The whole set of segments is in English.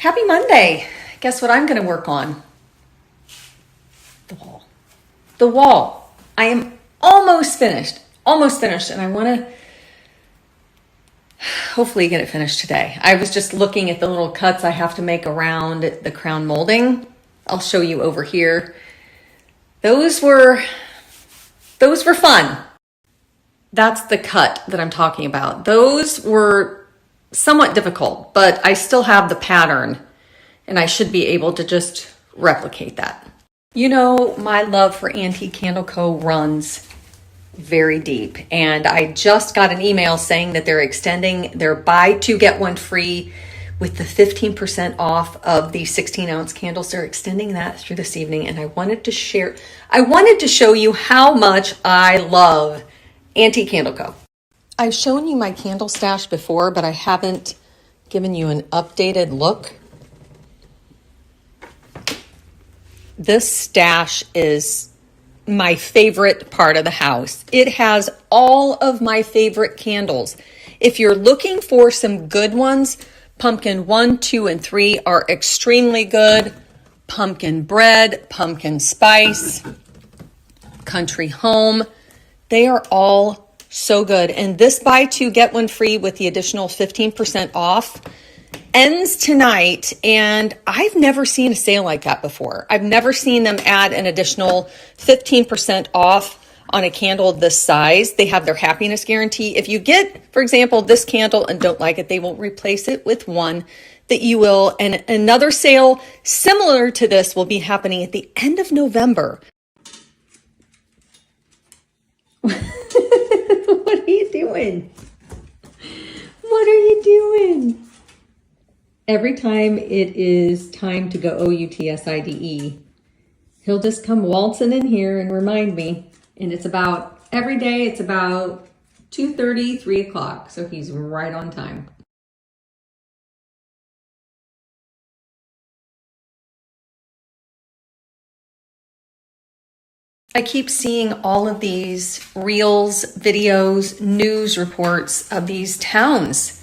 Happy Monday. Guess what I'm going to work on? The wall. The wall. I am almost finished. And I want to hopefully get it finished today. I was just looking at the little cuts I have to make around the crown molding. I'll show you over here. Those were fun. That's the cut that I'm talking about. Those were somewhat difficult, but I still have the pattern and I should be able to just replicate that. You know, my love for Antique Candle Co. runs very deep, and I just got an email saying that they're extending their buy two get one free with the 15% off of the 16-ounce candles. They're extending that through this evening, and I wanted to show you how much I love Antique Candle Co. I've shown you my candle stash before, but I haven't given you an updated look. This stash is my favorite part of the house. It has all of my favorite candles. If you're looking for some good ones, Pumpkin 1, 2, and 3 are extremely good. Pumpkin Bread, Pumpkin Spice, Country Home, they are all so good. And this buy two, get one free with the additional 15% off ends tonight. And I've never seen a sale like that before. I've never seen them add an additional 15% off on a candle this size. They have their happiness guarantee. If you get, for example, this candle and don't like it, they will replace it with one that you will. And another sale similar to this will be happening at the end of November. What are you doing? What are you doing? Every time it is time to go OUTSIDE, he'll just come waltzing in here and remind me. And it's about, every day it's about 2:30, 3 o'clock. So he's right on time. I keep seeing all of these reels, videos, news reports of these towns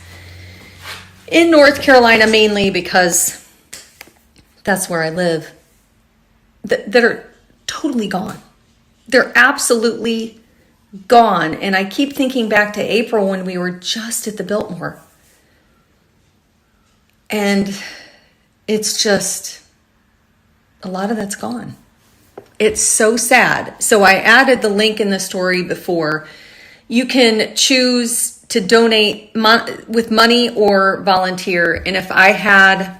in North Carolina, mainly because that's where I live, that are totally gone. They're absolutely gone. And I keep thinking back to April when we were just at the Biltmore. And it's just, a lot of that's gone. It's so sad. So I added the link in the story before. You can choose to donate with money or volunteer. And if I had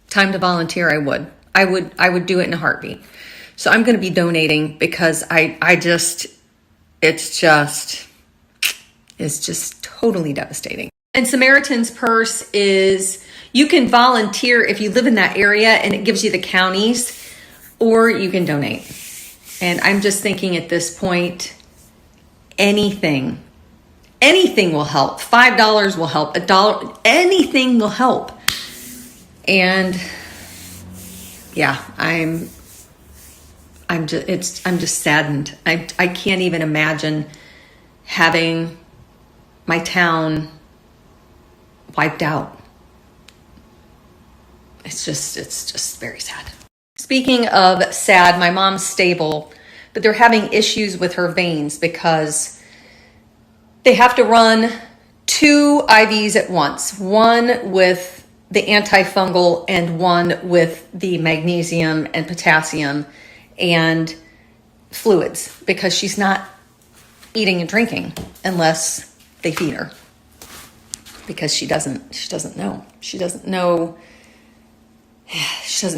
time to volunteer, I would do it in a heartbeat. So I'm going to be donating because it's just totally devastating. And Samaritan's Purse is, you can volunteer if you live in that area and it gives you the counties, or you can donate. And I'm just thinking at this point, anything will help. $5 will help. $1, anything will help. And yeah, I'm just saddened. I can't even imagine having my town wiped out. It's just very sad. Speaking of sad, my mom's stable, but they're having issues with her veins because they have to run 2 IVs at once, one with the antifungal and one with the magnesium and potassium and fluids, because she's not eating and drinking unless they feed her, because she doesn't know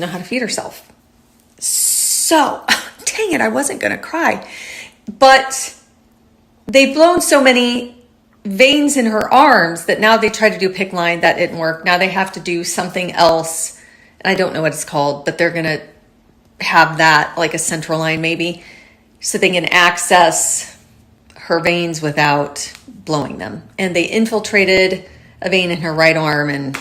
how to feed herself. So, dang it, I wasn't going to cry. But they've blown so many veins in her arms that now they tried to do PICC line. That didn't work. Now they have to do something else. And I don't know what it's called, but they're going to have that, like a central line maybe, so they can access her veins without blowing them. And they infiltrated a vein in her right arm, and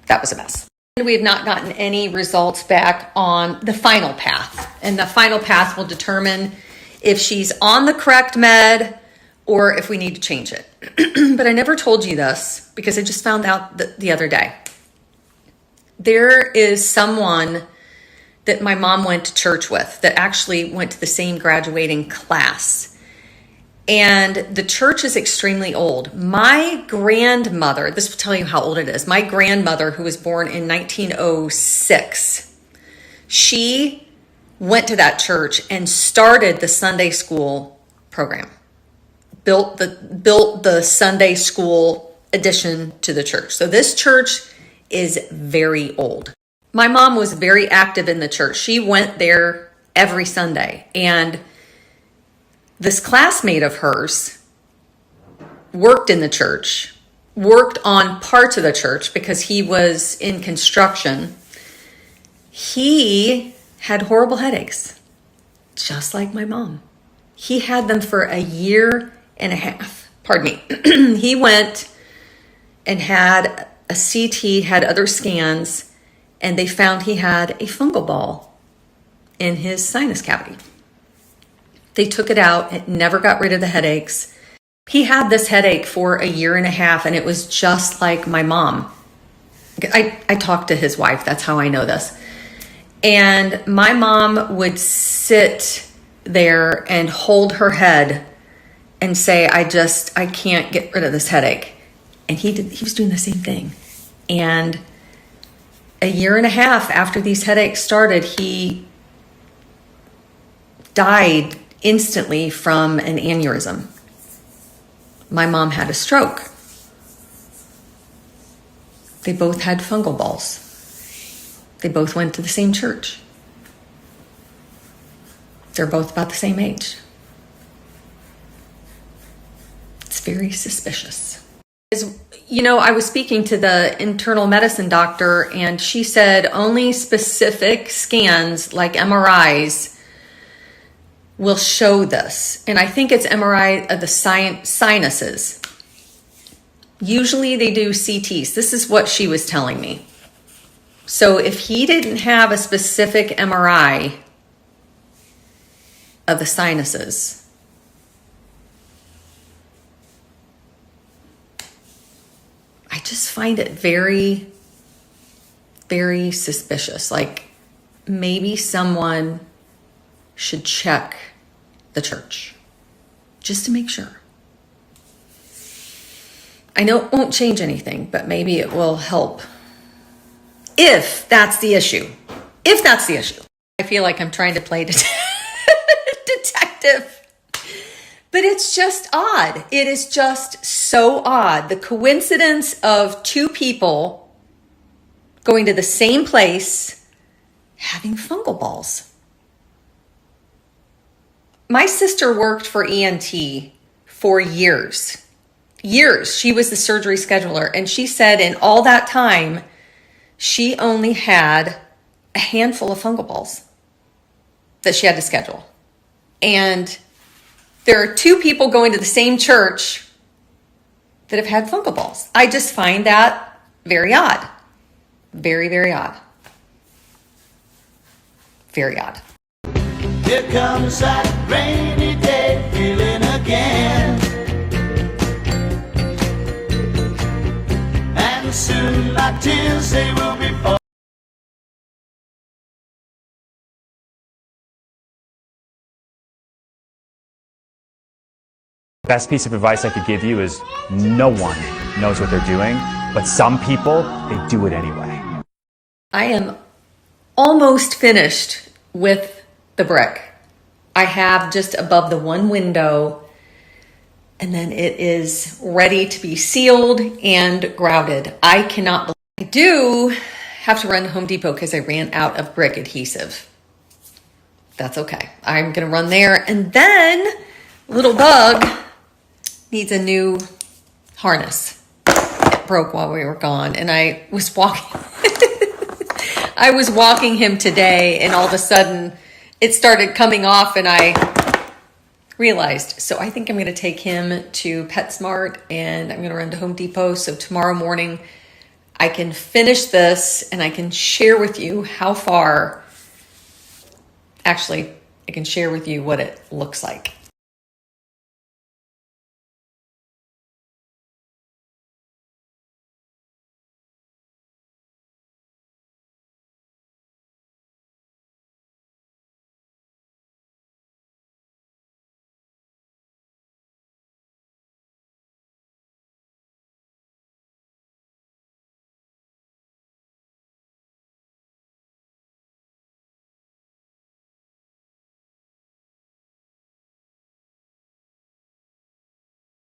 that was a mess. We have not gotten any results back on the final path. And the final path will determine if she's on the correct med or if we need to change it. But I never told you this because I just found out the other day. There is someone that my mom went to church with that actually went to the same graduating class. And the church is extremely old. My grandmother, this will tell you how old it is. My grandmother, who was born in 1906, she went to that church and started the Sunday school program. Built the Sunday school addition to the church. So this church is very old. My mom was very active in the church. She went there every Sunday. And this classmate of hers worked in the church, worked on parts of the church because he was in construction. He had horrible headaches, just like my mom. He had them for a year and a half. Pardon me. He went and had a CT, had other scans, and they found he had a fungal ball in his sinus cavity. They took it out. It never got rid of the headaches. He had this headache for a year and a half, and it was just like my mom. I talked to his wife. That's how I know this. And my mom would sit there and hold her head and say, I can't get rid of this headache. And he was doing the same thing. And a year and a half after these headaches started, he died instantly from an aneurysm. My mom had a stroke. They both had fungal balls. They both went to the same church. They're both about the same age. It's very suspicious. You know, I was speaking to the internal medicine doctor, and she said only specific scans like MRIs will show this. And I think it's MRI of the sinuses. Usually they do CTs. This is what she was telling me. So if he didn't have a specific MRI of the sinuses, I just find it very, very suspicious. Like maybe someone should check the church just to make sure. I know it won't change anything, but maybe it will help. If that's the issue. If that's the issue. I feel like I'm trying to play detective. But it's just odd. It is just so odd. The coincidence of two people going to the same place having fungal balls. My sister worked for ENT for years. Years. She was the surgery scheduler. And she said in all that time, she only had a handful of fungal balls that she had to schedule. And there are two people going to the same church that have had fungal balls. I just find that very odd. Very, very odd. Very odd. Here comes that rainy day feeling again. And soon my tears, they will be falling. Best piece of advice I could give you is no one knows what they're doing, but some people, they do it anyway. I am almost finished with the brick. I have just above the one window, and then it is ready to be sealed and grouted. I cannot believe I do have to run to Home Depot because I ran out of brick adhesive. That's okay. I'm going to run there, and then little bug needs a new harness. It broke while we were gone, and I was walking. I was walking him today, and all of a sudden it started coming off, and I realized. So I think I'm going to take him to PetSmart, and I'm going to run to Home Depot. So tomorrow morning I can finish this, and I can share with you how far. Actually, I can share with you what it looks like.